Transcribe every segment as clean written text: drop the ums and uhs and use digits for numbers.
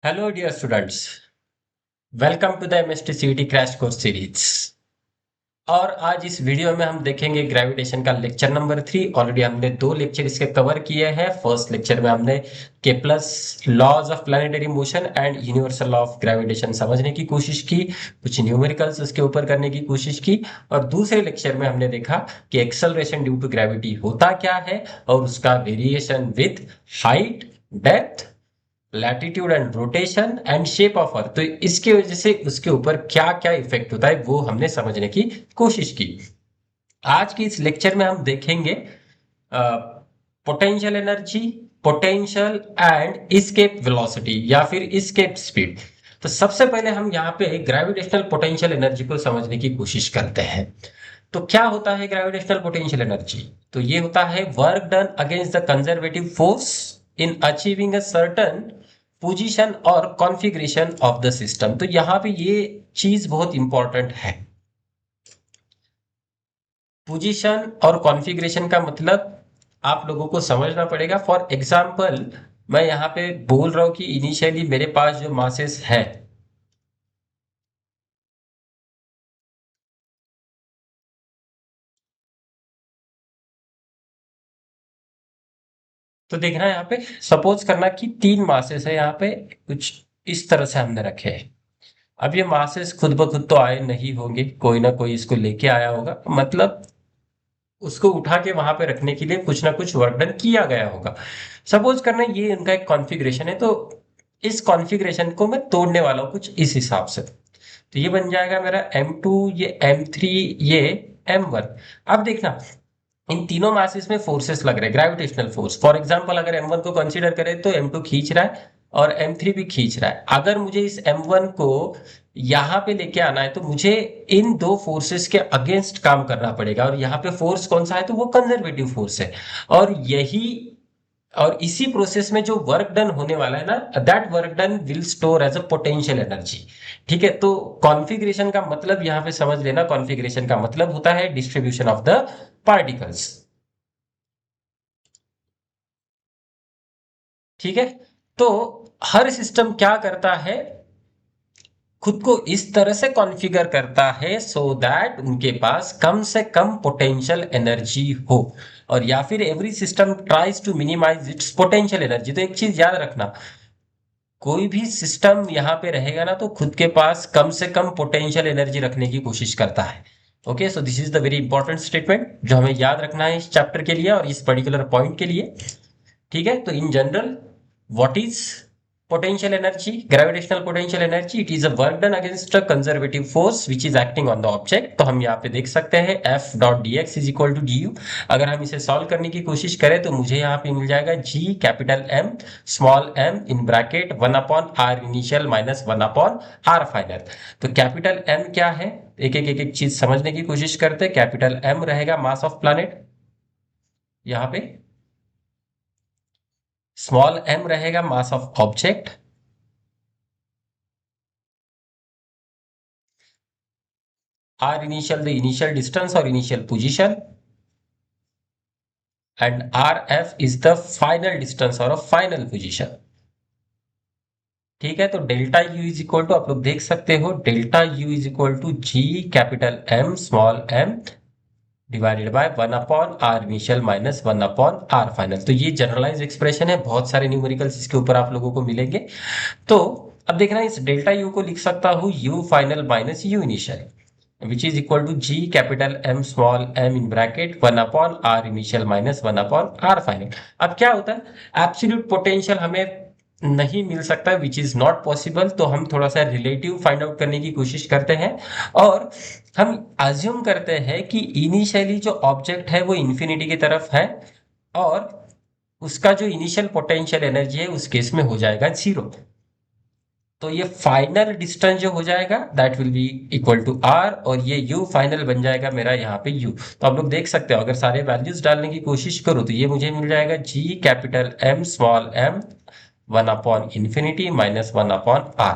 Hello dear students, welcome to the MST CET crash course series. और आज इस video में हम देखेंगे ग्रेविटेशन का लेक्चर नंबर 3। ऑलरेडी हमने दो लेक्चर इसके कवर किए हैं। फर्स्ट लेक्चर में हमने Kepler's laws of planetary motion and universal law of gravitation समझने की कोशिश की, कुछ न्यूमेरिकल्स उसके ऊपर करने की कोशिश की। और दूसरे लेक्चर में हमने देखा कि एक्सेलरेशन ड्यू टू ग्रेविटी होता क्या है और उसका variation with height, depth, latitude and rotation and shape of earth. तो इसकी वजह से उसके ऊपर क्या क्या इफेक्ट होता है वो हमने समझने की कोशिश की। आज के इस लेक्चर में हम देखेंगे potential energy, potential and escape velocity या फिर इस्केप स्पीड। तो सबसे पहले हम यहाँ पे ग्रेविटेशनल पोटेंशियल एनर्जी को समझने की कोशिश करते हैं। तो क्या होता है ग्रेविटेशनल पोटेंशियल एनर्जी? तो ये होता है work done against the conservative force in achieving a certain position और कॉन्फ़िगरेशन ऑफ द सिस्टम। तो यहाँ पे ये चीज बहुत इंपॉर्टेंट है। पोजीशन और कॉन्फ़िगरेशन का मतलब आप लोगों को समझना पड़ेगा। फॉर एग्जाम्पल, मैं यहाँ पे बोल रहा हूँ कि इनिशियली मेरे पास जो मासेस है, तो देखना यहाँ पे सपोज करना कि तीन मासेस है यहाँ पे, कुछ इस तरह से हमने रखे हैं। अब ये मासेस खुद ब खुद तो आए नहीं होंगे, कोई ना कोई इसको लेके आया होगा, मतलब उसको उठा के वहां पे रखने के लिए कुछ ना कुछ वर्क डन किया गया होगा। सपोज करना ये उनका एक कॉन्फ़िगरेशन है, तो इस कॉन्फ़िगरेशन को मैं तोड़ने वाला हूँ कुछ इस हिसाब से। तो ये बन जाएगा मेरा M2, ये M3, ये M1। अब देखना, इन तीनों मासेस में फोर्सेस लग रहे हैं, ग्रेविटेशनल फोर्स। फॉर एग्जांपल अगर M1 को कंसीडर करें तो M2 खींच रहा है और M3 भी खींच रहा है। अगर मुझे इस M1 को यहाँ पे लेके आना है तो मुझे इन दो फोर्सेस के अगेंस्ट काम करना पड़ेगा। और यहाँ पे फोर्स कौन सा है? तो वो कंजर्वेटिव फोर्स है। और यही और इसी प्रोसेस में जो वर्क डन होने वाला है ना, that work done will store as a potential energy. ठीक है, तो कॉन्फ़िगरेशन का मतलब यहाँ पे समझ लेना, कॉन्फ़िगरेशन का मतलब होता है डिस्ट्रीब्यूशन ऑफ द पार्टिकल्स। ठीक है, तो हर सिस्टम क्या करता है, खुद को इस तरह से कॉन्फ़िगर करता है सो दैट उनके पास कम से कम पोटेंशियल एनर्जी हो। और या फिर every system tries to minimise its potential energy. तो एक चीज याद रखना, कोई भी सिस्टम यहाँ पे रहेगा ना तो खुद के पास कम से कम पोटेंशियल एनर्जी रखने की कोशिश करता है। Okay, so this is the very important statement जो हमें याद रखना है इस चैप्टर के लिए और इस पर्टिकुलर पॉइंट के लिए। ठीक है, तो in general, what is potential energy, gravitational potential energy? It is a work done against a conservative force which is acting on the object। तो हम यहाँ पे देख सकते हैं F dot D X is equal to D U. अगर हम इसे सॉल्व करने की कोशिश करें तो मुझे यहाँ पे मिल जाएगा G capital M small m in bracket 1/r initial minus 1/r final. तो कैपिटल M क्या है, एक एक एक एक चीज समझने की कोशिश करते हैं। कैपिटल M रहेगा मास ऑफ प्लैनेट यहाँ पे, स्मॉल m रहेगा mass of object, r initial the initial distance और initial position, and r f is the final distance और फाइनल पोजीशन। ठीक है, तो delta u is equal to, आप लोग देख सकते हो, delta u is equal to G capital M small M divided by 1/r initial minus 1/r final. तो ये जनरलाइज एक्सप्रेशन है, बहुत सारे न्यूमेरिकल्स इसके ऊपर आप लोगों को मिलेंगे। तो अब देखना, इस डेल्टा यू को लिख सकता हूं you final minus you initial which is equal to G capital M small m in bracket 1/r initial minus 1/r final। अब क्या होता है, एब्सोल्यूट पोटेंशियल हमें नहीं मिल सकता, विच इज नॉट पॉसिबल। तो हम थोड़ा सा रिलेटिव फाइंड आउट करने की कोशिश करते हैं और हम अज्यूम करते हैं कि इनिशियली जो ऑब्जेक्ट है वो इंफिनिटी की तरफ है और उसका जो इनिशियल पोटेंशियल एनर्जी है उस केस में हो जाएगा जीरो। तो ये फाइनल डिस्टेंस जो हो जाएगा that will be equal to R, और ये यू फाइनल बन जाएगा मेरा यहाँ पे यू। तो आप लोग देख सकते हो, अगर सारे वैल्यूज डालने की कोशिश करो तो ये मुझे मिल जाएगा G capital M small m 1/इंफिनिटी माइनस 1/r।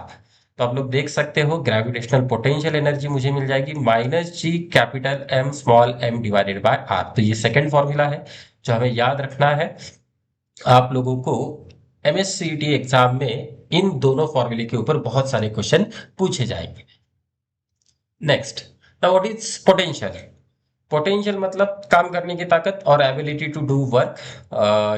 तो आप लोग देख सकते हो ग्रेविटेशनल पोटेंशियल एनर्जी मुझे मिल जाएगी minus G capital M small M divided by are. तो ये सेकेंड फॉर्मूला है जो हमें याद रखना है आप लोगों को MSCT एग्जाम में इन दोनों फॉर्मूले के ऊपर बहुत सारे क्वेश्चन पूछे जाएंगे। Next, now what is potential? Potential मतलब काम करने की ताकत और एबिलिटी टू डू वर्क,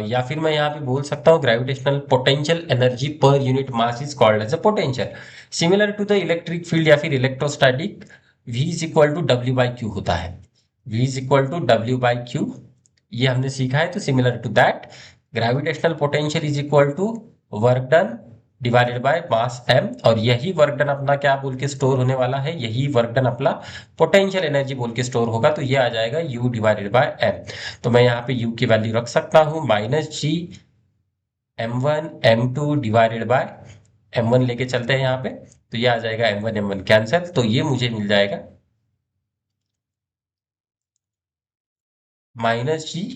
या फिर मैं यहाँ पे बोल सकता हूँ gravitational potential energy per unit mass is called as a potential. Similar to the electric field या फिर electrostatic, V is equal to W by Q होता है। V is equal to W by Q, ये हमने सीखा है। तो similar to that, gravitational potential is equal to work done divided by mass m, और यही वर्क डन अपना क्या बोल के स्टोर होने वाला है, यही वर्क डन अपना पोटेंशियल एनर्जी बोल के स्टोर होगा। तो ये आ जाएगा u डिवाइडेड बाय m। तो मैं यहाँ पे u की वैल्यू रख सकता हूँ -g m1 m2 divided by m1 लेके चलते हैं यहाँ पे, तो ये आ जाएगा m1 m1 कैंसिल, तो ये मुझे मिल जाएगा -g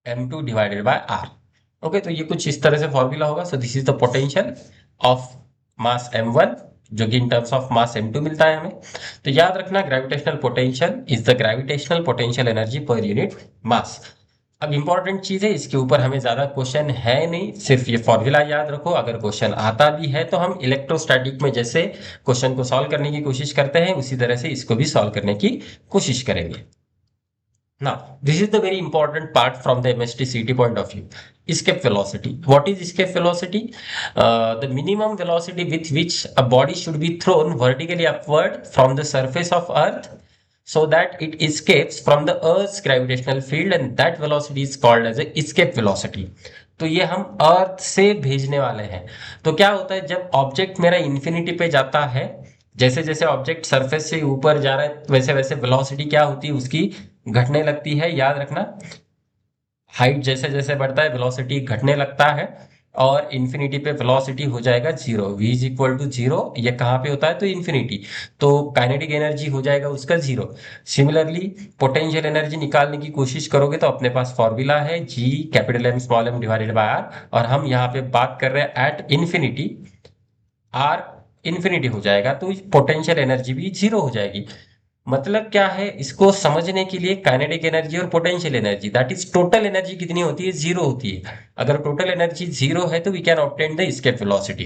m2 divided by r। Okay, तो ये कुछ इस तरह से फॉर्मूला होगा। सो this is the potential of mass m1, जो कि in terms of mass m2 मिलता है हमें। तो याद रखना, gravitational potential is the gravitational potential energy per unit मास। अब इंपॉर्टेंट चीज है, इसके ऊपर हमें ज्यादा क्वेश्चन है नहीं, सिर्फ ये फॉर्मूला याद रखो। अगर क्वेश्चन आता भी है तो हम इलेक्ट्रोस्टैटिक में जैसे क्वेश्चन को सॉल्व करने की कोशिश करते हैं, उसी तरह से इसको भी सॉल्व करने की कोशिश करेंगे। Now, this is the very important part from the MST-CT point of view. Escape velocity. What is escape velocity? The minimum velocity with which a body should be thrown vertically upward from the surface of Earth so that it escapes from the Earth's gravitational field, and that velocity is called as a escape velocity. तो ये हम अर्थ से भेजने वाले हैं। तो क्या होता है, जब ऑब्जेक्ट मेरा इन्फिनिटी पे जाता है, जैसे जैसे ऑब्जेक्ट सरफेस से ऊपर जा रहा है, वैसे वैसे वेलोसिटी क्या होती है उसकी घटने लगती है। याद रखना, हाइट जैसे जैसे बढ़ता है वेलोसिटी घटने लगता है, और इन्फिनिटी पे वेलोसिटी हो जाएगा zero. v is equal to zero, ये कहाँ पे होता है, तो इन्फिनिटी, तो काइनेटिक एनर्जी हो जाएगा उसका जीरो। सिमिलरली पोटेंशियल एनर्जी निकालने की कोशिश करोगे तो अपने पास फॉर्मूला है g capital M small m divided by r, और हम यहाँ पे बात कर रहे हैं एट इन्फिनिटी, r इन्फिनिटी हो जाएगा तो पोटेंशियल एनर्जी भी जीरो हो जाएगी। मतलब क्या है, इसको समझने के लिए काइनेटिक एनर्जी और potential energy, that is total energy कितनी होती है, जीरो होती है। अगर टोटल एनर्जी जीरो है तो we can obtain the escape velocity.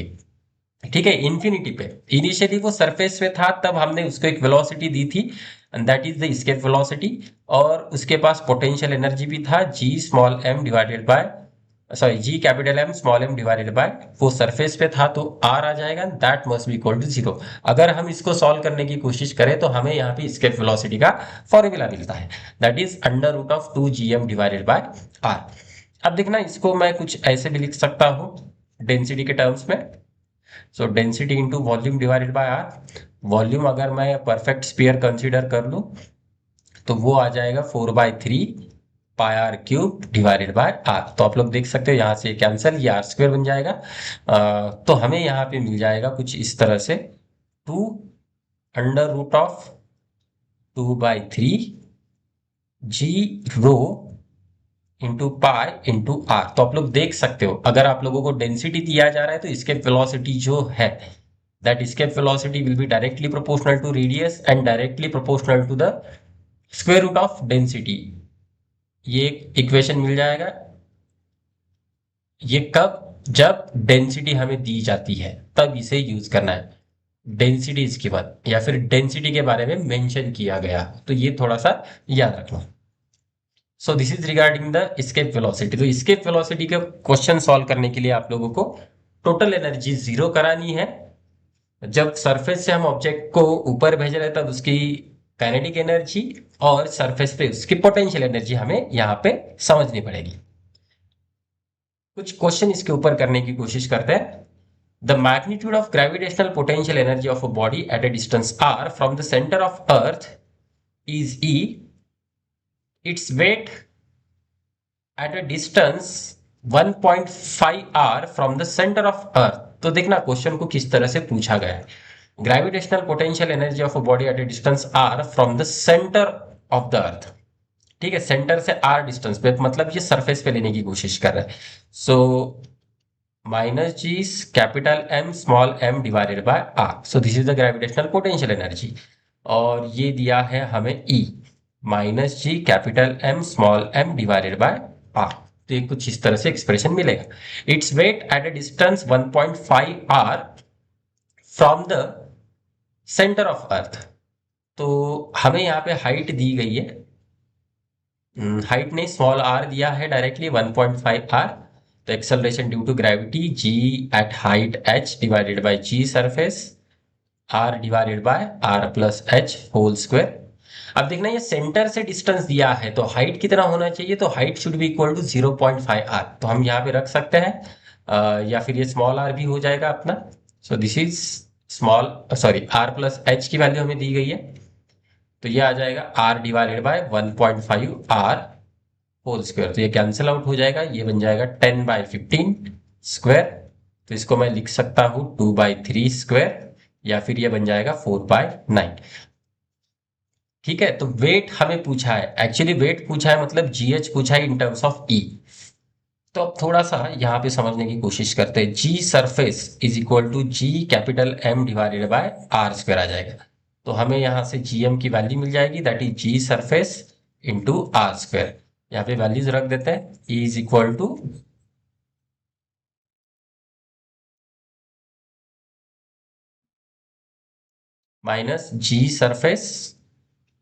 ठीक है, इन्फिनिटी पे इनिशियली वो सरफेस पे था, तब हमने उसको एक वेलोसिटी दी थी, and that is the escape velocity. और उसके पास पोटेंशियल एनर्जी भी था g small m divided by, sorry g capital M small m divided by, वो सरफेस पे था तो r आ जाएगा, that must be equal to zero. अगर हम इसको सॉल्व करने की कोशिश करें तो हमें यहाँ पे एस्केप वेलोसिटी का फॉर्मूला मिलता है, that is under root of 2gm divided by r। अब देखना, इसको मैं कुछ ऐसे भी लिख सकता हूँ डेंसिटी के टर्म्स में। सो density into volume divided by r। Volume अगर मैं परफेक्ट स्फीयर कंसीडर कर लूँ तो वो आ जाएगा 4/3 pi r cube divided by are. तो आप लोग देख सकते हो यहाँ से कैंसिल, ये आर स्क्वायर बन जाएगा। तो हमें यहाँ पे मिल जाएगा कुछ इस तरह से, 2 under root of 2/3 G rho into pi into R. तो आप लोग देख सकते हो, अगर आप लोगों को डेंसिटी दिया जा रहा है तो इसके वेलोसिटी जो है, that escape velocity will be directly proportional to radius and directly proportional to the square root of density। ये इक्वेशन मिल जाएगा। ये कब, जब डेंसिटी हमें दी जाती है तब इसे यूज करना है। डेंसिटी इसके बाद या फिर डेंसिटी के बारे में मेंशन किया गया, तो ये थोड़ा सा याद रखना। सो this is regarding the escape velocity. तो एस्केप वेलोसिटी का क्वेश्चन सॉल्व करने के लिए आप लोगों को टोटल एनर्जी जीरो करानी है। जब सरफेस से हम ऑब्जेक्ट को ऊपर भेज रहे हैं तब उसकी काइनेटिक एनर्जी और सरफेस पे उसकी पोटेंशियल एनर्जी हमें यहाँ पे समझनी पड़ेगी। कुछ क्वेश्चन इसके ऊपर करने की कोशिश करते हैं। The magnitude of gravitational potential energy of a body at a distance r from the centre of earth is E, it's weight at a distance 1.5 r from the centre of earth. तो देखना question को किस तरह से पूछा गया है। Gravitational potential energy of a body at a distance r from the centre of the earth. ठीक है, सेंटर से r डिस्टेंस पे, मतलब ये सरफेस पे लेने की कोशिश कर रहा है। So -g capital M small m divided by r। So this is the gravitational potential energy, और ये दिया है हमें E -g capital M small m divided by r। तो ये कुछ इस तरह से एक्सप्रेशन मिलेगा। Its weight at a distance 1.5 R from the centre of earth. तो हमें यहाँ पे हाइट दी गई है, हाइट ने स्मॉल आर दिया है डायरेक्टली 1.5 आर। तो acceleration due to gravity G at height H divided by G surface R divided by R plus H whole square. अब देखना ये सेंटर से डिस्टेंस दिया है तो हाइट कितना होना चाहिए, तो height should be equal to 0.5 R. तो हम यहाँ पे रख सकते हैं या फिर ये स्मॉल आर भी हो जाएगा अपना। So this is small, sorry R plus H की वैल्यू हमें दी गई है, तो ये आ जाएगा R divided by 1.5 R whole square. तो ये कैंसिल आउट हो जाएगा, ये बन जाएगा 10/15 स्क्वायर। तो इसको मैं लिख सकता हूँ 2/3 स्क्वायर, या फिर ये बन जाएगा 4/9। ठीक है, तो वेट हमें पूछा है, एक्चुअली वेट पूछा है मतलब जीएच पूछा है इन टर्म्स ऑफ ई। तो अब थोड़ा सा यहाँ पे समझने की कोशिश करते हैं। G surface is equal to G capital M divided by are square आ जाएगा। तो हमें यहाँ से जीएम की वैल्यू मिल जाएगी, that is G surface into R square. यहाँ पे वैल्यूज रख देते हैं, E is equal to minus G surface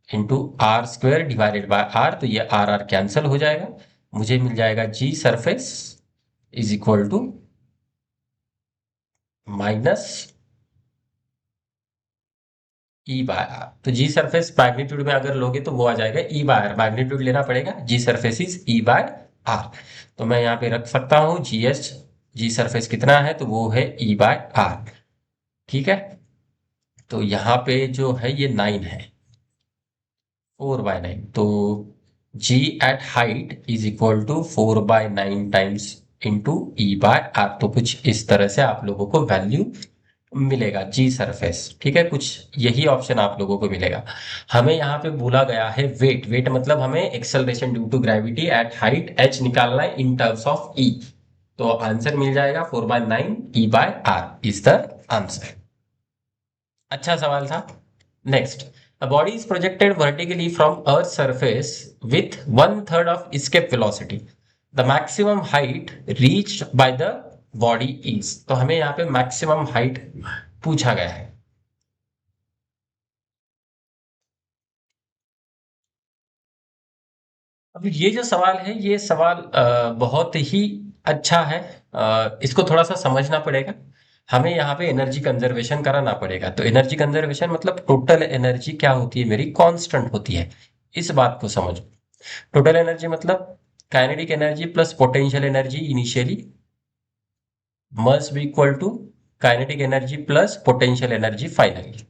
into R square divided by are. तो ये आर आर कैंसिल हो जाएगा, मुझे मिल जाएगा g surface is equal to minus e by are. तो जी सरफेस मैग्नीट्यूड में अगर लोगे तो वो आ जाएगा ई बाय आर, मैग्नीट्यूड लेना पड़ेगा, g surface is e by are. तो मैं यहाँ पे रख सकता हूँ जी एच, जी सरफेस कितना है तो वो है ई बाय आर। ठीक है, तो यहाँ पे जो है ये 9 है, 4/9। तो g at height is equal to 4/9 times into e by are. तो कुछ इस तरह से आप लोगों को वैल्यू मिलेगा जी सरफेस। ठीक है, कुछ यही ऑप्शन आप लोगों को मिलेगा। हमें यहाँ पे बोला गया है वेट, वेट मतलब हमें acceleration due to gravity at height H निकालना है इन टर्म्स ऑफ ई। तो आंसर मिल जाएगा 4/9 E by R is the answer. अच्छा सवाल था। Next, a body is projected vertically from earth's surface with 1/3 of escape velocity. The maximum height reached by the body is। तो हमें यहाँ पे मैक्सिमम हाइट पूछा गया है। अब ये जो सवाल है ये सवाल बहुत ही अच्छा है। इसको थोड़ा सा समझना पड़ेगा। हमें यहाँ पे एनर्जी कंजर्वेशन कराना पड़ेगा। तो एनर्जी कंजर्वेशन मतलब टोटल एनर्जी क्या होती है मेरी, कांस्टेंट होती है। इस बात को समझो। टोटल एनर्जी मतलब kinetic energy plus potential energy initially must be equal to kinetic energy plus potential energy finally.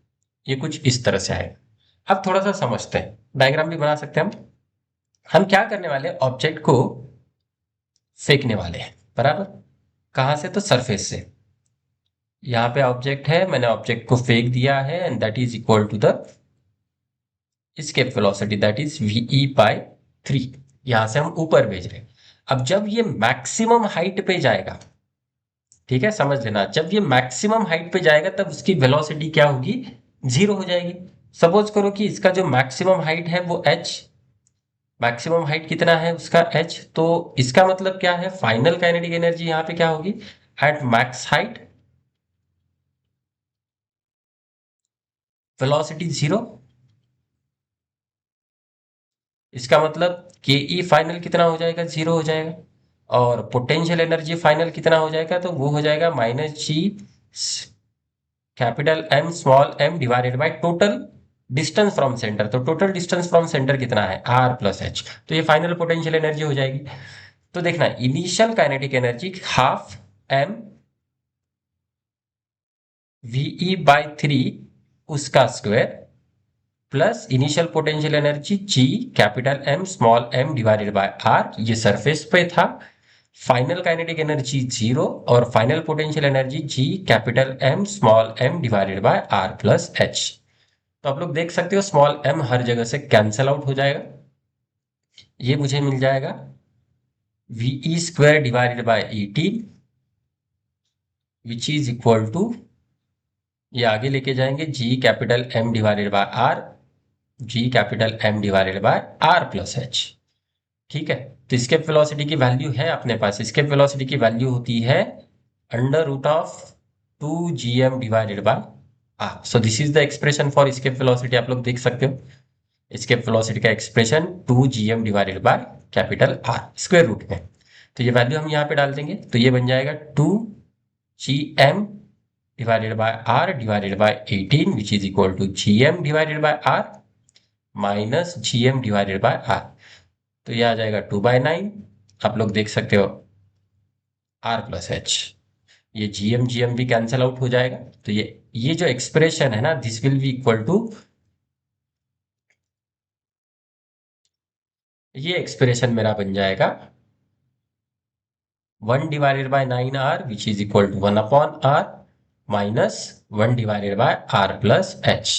ये कुछ इस तरह से आएगा। अब थोड़ा सा समझते हैं, डायग्राम भी बना सकते हैं हम। क्या करने वाले हैं, ऑब्जेक्ट को फेंकने वाले हैं, बराबर। कहां से, तो सरफेस से। यहाँ पे ऑब्जेक्ट है, मैंने ऑब्जेक्ट को फेंक दिया है and that is equal to the escape velocity that is V by 3। यहां से हम ऊपर भेज रहे हैं। अब जब ये मैक्सिमम हाइट पे जाएगा, ठीक है समझ लेना, जब ये मैक्सिमम हाइट पे जाएगा तब उसकी वेलोसिटी क्या होगी, 0 हो जाएगी। सपोज करो कि इसका जो मैक्सिमम हाइट है वो h, मैक्सिमम हाइट कितना है उसका h। तो इसका मतलब क्या है, फाइनल काइनेटिक एनर्जी यहाँ पे क्या होगी, एट मैक्स हाइट वेलोसिटी 0। इसका मतलब के ई फाइनल कितना हो जाएगा, 0 हो जाएगा। और पोटेंशियल एनर्जी फाइनल कितना हो जाएगा, तो वो हो जाएगा minus G capital M small M divided by total distance from centre. तो टोटल डिस्टेंस फ्रॉम सेंटर कितना है, आर प्लस एच। तो ये फाइनल पोटेंशियल एनर्जी हो जाएगी। तो देखना, initial kinetic energy half M V by 3 उसका square plus initial potential energy G capital M small M divided by R, ये सरफेस पे था। फाइनल काइनेटिक एनर्जी 0 और final potential energy G capital M small M divided by R plus H. तो आप लोग देख सकते हो स्मॉल एम हर जगह से कैंसल आउट हो जाएगा। ये मुझे मिल जाएगा V square divided by 18 which is equal to, ये आगे लेके जाएंगे, G capital M divided by R, G capital M divided by R plus H. ठीक है, तो escape velocity की वैल्यू है अपने पास, escape velocity की वैल्यू होती है under root of 2gm divided by R. So this is the expression for escape velocity। आप लोग देख सकते हो escape velocity का expression 2gm divided by capital R square root में। तो ये वैल्यू हम यहाँ पे डाल देंगे, तो ये बन जाएगा 2gm divided by r divided by 18 which is equal to gm divided by r minus gm divided by r। तो ये आ जाएगा 2/9। आप लोग देख सकते हो r प्लस h, ये gm भी कैंसिल आउट हो जाएगा। तो ये जो एक्सप्रेशन है ना, this will be equal to, ये एक्सप्रेशन मेरा बन जाएगा 1 divided by 9r which is equal to 1 upon r minus 1 divided by r plus h।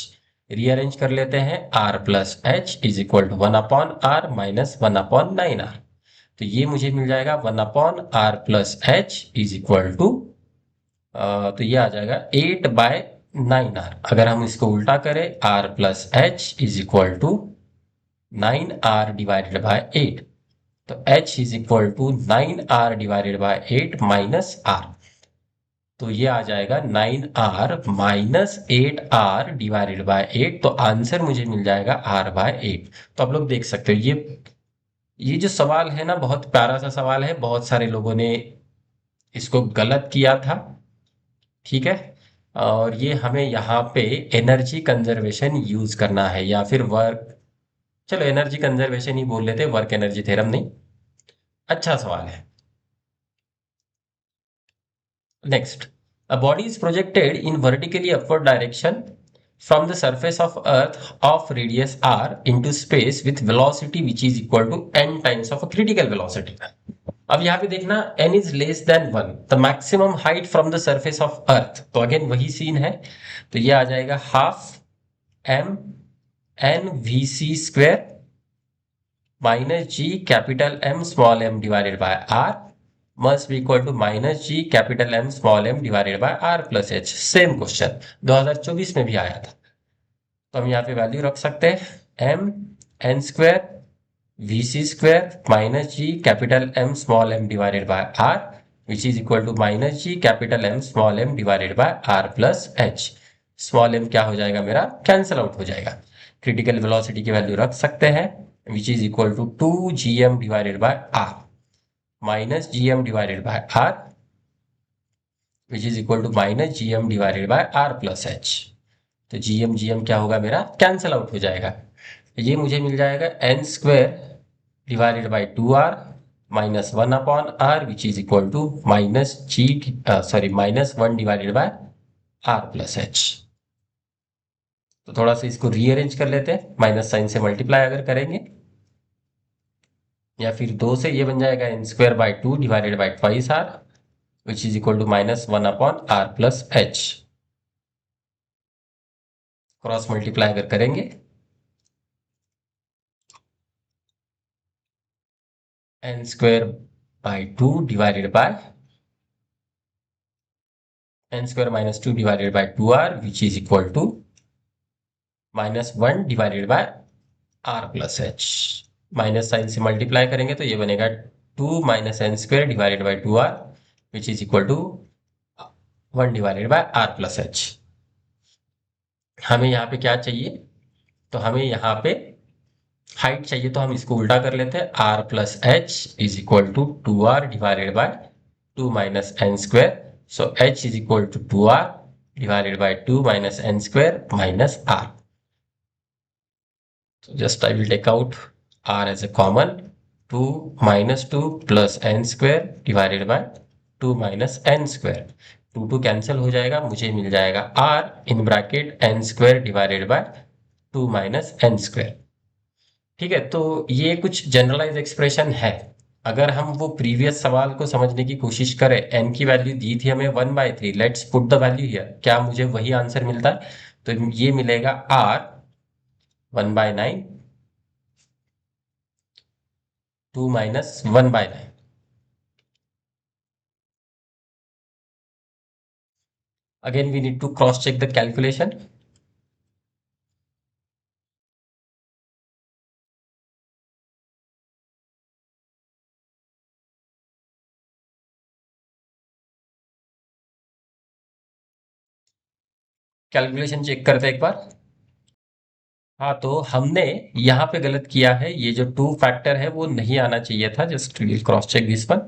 Rearrange कर लेते हैं, r plus h is equal to 1 upon r minus 1 upon 9r। तो ये मुझे मिल जाएगा 1 upon r plus h is equal to, तो ये आ जाएगा 8/9r। अगर हम इसको उल्टा करें, r plus h is equal to 9r divided by 8। तो h is equal to 9r divided by 8 minus r। तो ये आ जाएगा 9r minus 8r divided by 8। तो आंसर मुझे मिल जाएगा r बाय 8। तो आप लोग देख सकते हो ये जो सवाल है ना, बहुत प्यारा सा सवाल है। बहुत सारे लोगों ने इसको गलत किया था, ठीक है। और ये हमें यहाँ पे एनर्जी कंजर्वेशन यूज करना है या फिर वर्क, चलो एनर्जी कंजर्वेशन ही बोल लेते, वर्क एनर्जी थ्योरम नहीं। अच्छा सवाल है। Next, a body is projected in vertically upward direction from the surface of earth of radius r into space with velocity which is equal to n times of a critical velocity। अब यहाँ पे देखना, n is less than 1, the maximum height from the surface of earth। तो again वही scene है, तो ये आ जाएगा half m n v c square minus G capital M small m divided by r must be equal to minus G capital M small m divided by r plus h। Same question 2024 में भी आया था। तो हम यहाँ पे value रख सकते हैं m n square V C square minus G capital M small m divided by r which is equal to minus G capital M small m divided by r plus h। Small m क्या हो जाएगा मेरा, cancel out हो जाएगा। Critical velocity की value रख सकते हैं which is equal to 2gm divided by r minus gm divided by r which is equal to minus gm divided by r plus h। तो gm क्या होगा मेरा, कैंसिल आउट हो जाएगा। ये मुझे मिल जाएगा n square divided by 2r minus 1 upon r which is equal to minus minus 1 divided by r plus h। तो थोड़ा सा इसको रीअरेंज कर लेते हैं, माइनस साइन से मल्टीप्लाई अगर करेंगे या फिर 2 से, ये बन जाएगा n square by 2 divided by twice r which is equal to minus 1 upon r plus h। Cross multiply अगर करेंगे, n square by 2 divided by n square minus 2 divided by 2r which is equal to minus 1 divided by r plus h। Minus sign से multiply करेंगे तो ये बनेगा 2 minus n square divided by 2r which is equal to 1 divided by r plus h। हमें यहाँ पे क्या चाहिए, तो हमें यहाँ पे हाइट चाहिए, तो हम इसको उल्टा कर लेते हैं। r plus h is equal to 2r divided by 2 minus n square. So h is equal to 2r divided by 2 minus n square minus r। So just I will take out r as a common, 2 minus 2 plus n square divided by 2 minus n square। 2 cancel हो जाएगा, मुझे मिल जाएगा r in bracket n square divided by 2 minus n square. ठीक है, तो ये कुछ जनरलाइज एक्सप्रेशन है। अगर हम वो प्रीवियस सवाल को समझने की कोशिश करें, n की वैल्यू दी थी हमें 1/3, let's put the value here, क्या मुझे वही आंसर मिलता है? तो ये मिलेगा r 1/9 2 minus 1/9। Again, we need to cross check the calculation. Calculation check करते हैं एक बार। हाँ, तो हमने यहाँ पे गलत किया है, ये जो टू फैक्टर है वो नहीं आना चाहिए था। Just will cross check this one,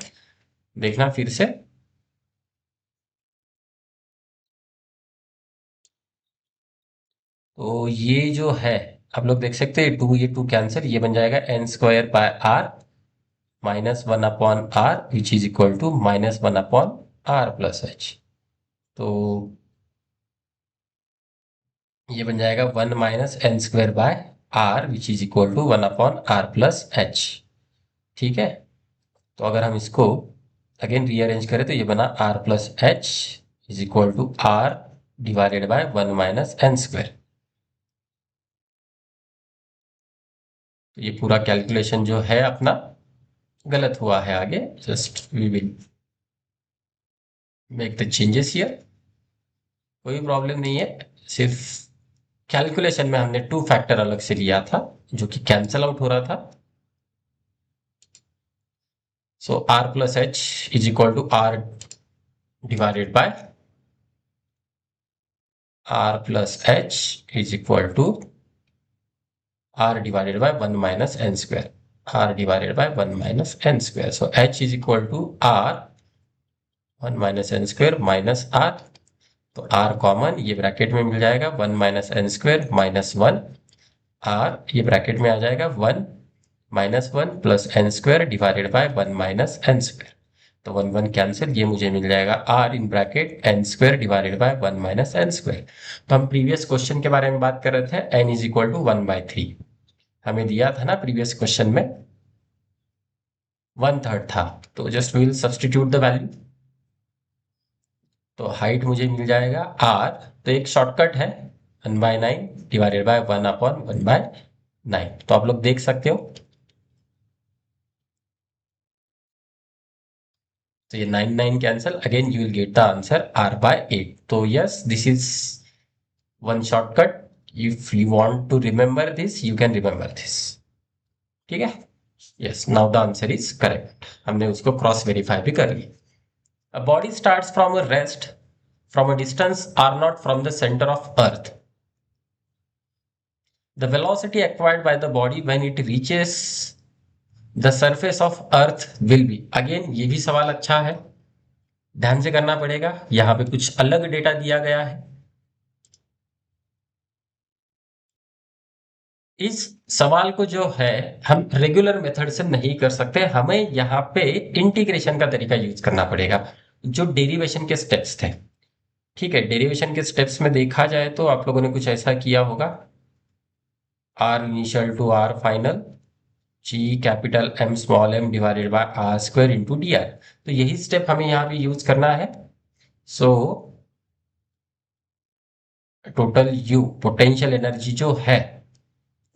देखना फिर से। तो ये जो है, आप लोग देख सकते हैं, टू ये टू कैंसिल, ये बन जाएगा N square by R minus one upon R which is equal to minus one upon R plus H. तो ये बन जाएगा one minus N square by R which is equal to one upon R plus H. ठीक है, तो अगर हम इसको अगेन रीअरेंज करें तो ये बना R plus H is equal to R divided by one minus N square. तो ये पूरा कैलकुलेशन जो है अपना गलत हुआ है। आगे just we will make the changes here, कोई प्रॉब्लम नहीं है। सिर्फ कैलकुलेशन में हमने टू फैक्टर अलग से लिया था जो कि कैंसल आउट हो रहा था। So R plus H is equal to R divided by R plus H is equal to R divided by one minus N square, R divided by one minus N square. So H is equal to R one minus N square minus R. तो R common, ये bracket में मिल जाएगा one minus N square minus one, आर ये bracket में आ जाएगा one minus one plus N square divided by one minus N square. तो वन वन कैंसिल, ये मुझे मिल जाएगा R in bracket N square divided by one minus N square. तो हम प्रीवियस क्वेश्चन के बारे में बात कर रहे थे, N is equal to one by three हमें दिया था ना प्रीवियस क्वेश्चन में, वन थर्ड था। तो just will substitute the value. तो हाइट मुझे मिल जाएगा आर, तो एक शॉर्टकट है one by nine divided by one upon one by nine. तो आप लोग देख सकते हो, तो ये nine nine cancel, again you will get the answer R by eight. तो yes, this is one shortcut. If you want to remember this you can remember this. ठीक है, yes, now the answer is correct. हमने उसको cross verify भी कर लिया। A body starts from a rest from a distance r naught from the center of earth. The velocity acquired by the body when it reaches the surface of earth will be, again ये भी सवाल अच्छा है, ध्यान से करना पड़ेगा। यहां पे कुछ अलग डेटा दिया गया है। इस सवाल को जो है हम रेगुलर मेथड से नहीं कर सकते, हमें यहाँ पे इंटीग्रेशन का तरीका यूज करना पड़ेगा, जो डेरिवेशन के स्टेप्स थे। ठीक है, डेरिवेशन के स्टेप्स में देखा जाए तो आप लोगों ने कुछ ऐसा किया होगा, R initial to R final G capital M small M divided by are square into D R. तो यही स्टेप हमें यहाँ पे यूज करना है। So total U potential energy जो है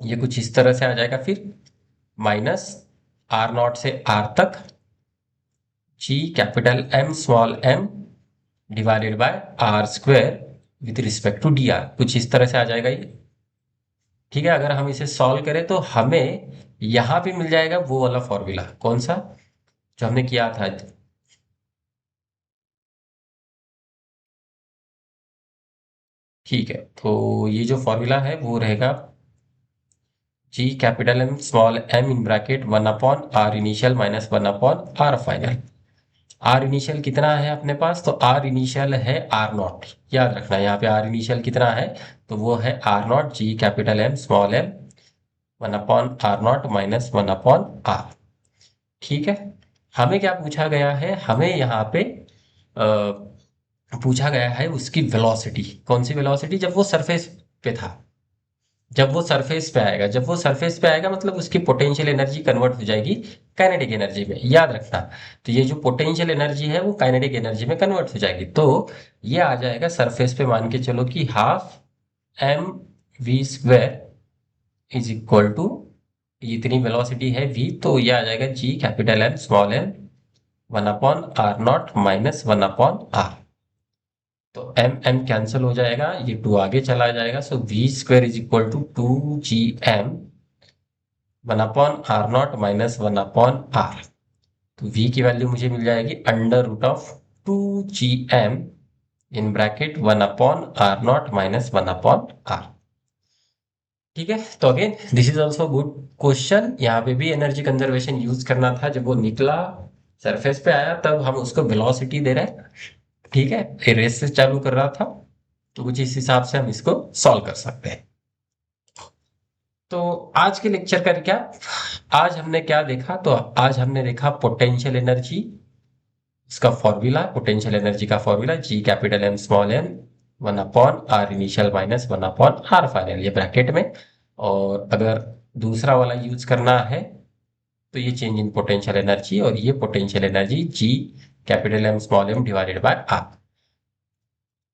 ये कुछ इस तरह से आ जाएगा, फिर माइनस आर नॉट से आर तक G capital M small M divided by are square with respect to D R, कुछ इस तरह से आ जाएगा ये। ठीक है, अगर हम इसे सॉल्व करें तो हमें यहां पे मिल जाएगा वो वाला फॉर्मूला, कौन सा, जो हमने किया था। ठीक है, तो ये जो फॉर्मूला है वो रहेगा G capital M small M in bracket one upon R initial minus one upon R final. R initial कितना है अपने पास, तो आर इनिशियल है आर नॉट, याद रखना यहाँ पे आर इनिशियल कितना है, तो वो है R not G capital M small M one upon R not minus one upon R. ठीक है, हमें क्या पूछा गया है, हमें यहाँ पे पूछा गया है उसकी वेलोसिटी। कौन सी वेलोसिटी, जब वो सरफेस पे था, जब वो सरफेस पे आएगा, जब वो सरफेस पे आएगा मतलब उसकी पोटेंशियल एनर्जी कन्वर्ट हो जाएगी काइनेटिक एनर्जी में, याद रखना। तो ये जो पोटेंशियल एनर्जी है वो काइनेटिक एनर्जी में कन्वर्ट हो जाएगी। तो ये आ जाएगा सरफेस पे, मान के चलो कि half M V square is equal to, इतनी वेलोसिटी है v, तो ये आ जाएगा G capital M small M one upon R not minus one upon R. तो एम एम कैंसिल हो जाएगा, ये टू आगे चला जाएगा। So V square is equal to two G M one upon R not minus one upon R. तो v की value मुझे मिल जाएगी under root of to G M in bracket 1/r0 minus 1/r। ठीक है, तो again this is also good question. यहाँ पे भी एनर्जी कंजर्वेशन यूज करना था। जब वो निकला सरफेस पे आया तब हम उसको वेलोसिटी दे रहे हैं। ठीक है, फिर रेस से चालू कर रहा था, तो कुछ इस हिसाब से हम इसको सॉल्व कर सकते हैं। तो आज के लेक्चर का क्या, आज हमने क्या देखा, तो आज हमने देखा पोटेंशियल एनर्जी, इसका फॉर्मूला, पोटेंशियल एनर्जी का formula G capital M small M 1/r initial minus 1/r final, ये ब्रैकेट में। और अगर दूसरा वाला यूज करना है तो ये चेंज इन पोटेंशियल एनर्जी, और ये potential energy G capital M small M divided by R.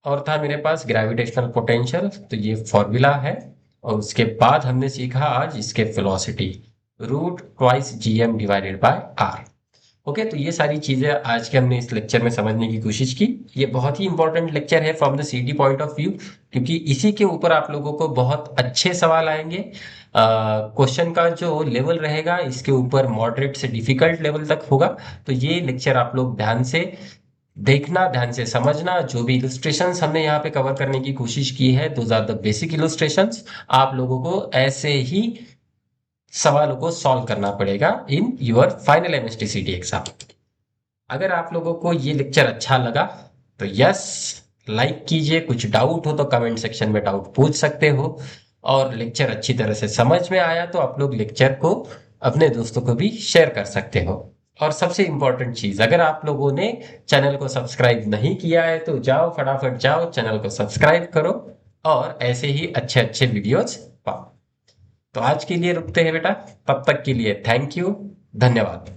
और था मेरे पास ग्रेविटेशनल पोटेंशियल, तो ये फॉर्मूला है। और उसके बाद हमने सीखा आज इसके velocity, root twice G M divided by R. Okay, तो ये सारी चीजें आज के हमने इस लेक्चर में समझने की कोशिश की। ये बहुत ही इंपॉर्टेंट लेक्चर है फ्रॉम द सीटी पॉइंट ऑफ व्यू, क्योंकि इसी के ऊपर आप लोगों को बहुत अच्छे सवाल आएंगे। क्वेश्चन का जो लेवल रहेगा इसके ऊपर मॉडरेट से डिफिकल्ट लेवल तक होगा। तो ये लेक्चर आप लोग ध्यान से देखना, ध्यान से समझना। जो भी इलस्ट्रेशंस हमने यहाँ पे कवर करने की कोशिश की है, those are the basic illustrations. आप लोगों को ऐसे ही सवालों को सॉल्व करना पड़ेगा इन योर फाइनल एमएसटीसीटी एग्जाम। अगर आप लोगों को ये लेक्चर अच्छा लगा तो यस लाइक कीजिए, कुछ डाउट हो तो कमेंट सेक्शन में डाउट पूछ सकते हो, और लेक्चर अच्छी तरह से समझ में आया तो आप लोग लेक्चर को अपने दोस्तों को भी शेयर कर सकते हो। और सबसे इंपॉर्टेंट चीज, अगर आप लोगों ने चैनल को सब्सक्राइब नहीं किया है तो जाओ, फटाफट जाओ चैनल को सब्सक्राइब करो, और ऐसे ही अच्छे अच्छे वीडियोज पाओ। तो आज के लिए रुकते हैं बेटा, तब तक के लिए थैंक यू, धन्यवाद।